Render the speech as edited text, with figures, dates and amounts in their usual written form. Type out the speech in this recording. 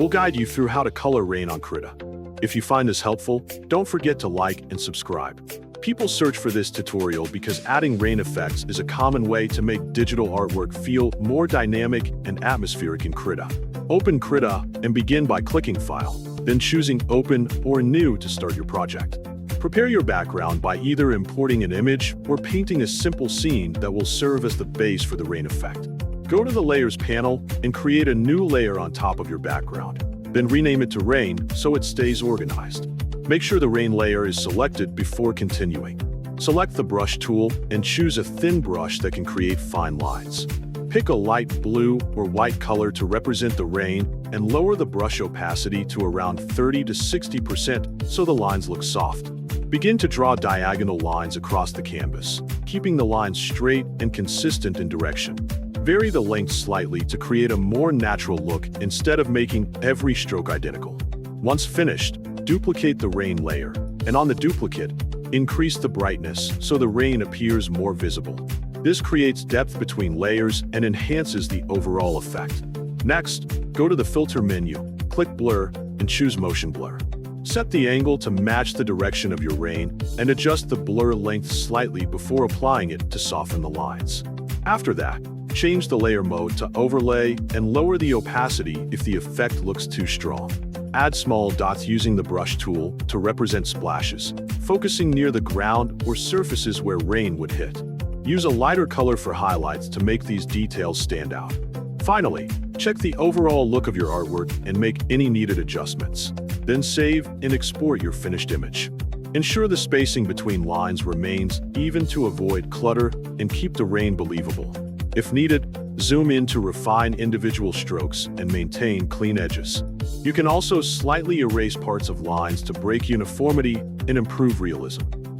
We'll guide you through how to color rain on Krita. If you find this helpful, don't forget to like and subscribe. People search for this tutorial because adding rain effects is a common way to make digital artwork feel more dynamic and atmospheric in Krita. Open Krita and begin by clicking File, then choosing Open or New to start your project. Prepare your background by either importing an image or painting a simple scene that will serve as the base for the rain effect. Go to the Layers panel and create a new layer on top of your background. Then rename it to Rain so it stays organized. Make sure the rain layer is selected before continuing. Select the brush tool and choose a thin brush that can create fine lines. Pick a light blue or white color to represent the rain and lower the brush opacity to around 30 to 60% so the lines look soft. Begin to draw diagonal lines across the canvas, keeping the lines straight and consistent in direction. Vary the length slightly to create a more natural look instead of making every stroke identical. Once finished, duplicate the rain layer, and on the duplicate, increase the brightness so the rain appears more visible. This creates depth between layers and enhances the overall effect. Next, go to the Filter menu, click Blur, and choose Motion Blur. Set the angle to match the direction of your rain and adjust the blur length slightly before applying it to soften the lines. After that, change the layer mode to Overlay and lower the opacity if the effect looks too strong. Add small dots using the brush tool to represent splashes, focusing near the ground or surfaces where rain would hit. Use a lighter color for highlights to make these details stand out. Finally, check the overall look of your artwork and make any needed adjustments. Then save and export your finished image. Ensure the spacing between lines remains even to avoid clutter and keep the rain believable. If needed, zoom in to refine individual strokes and maintain clean edges. You can also slightly erase parts of lines to break uniformity and improve realism.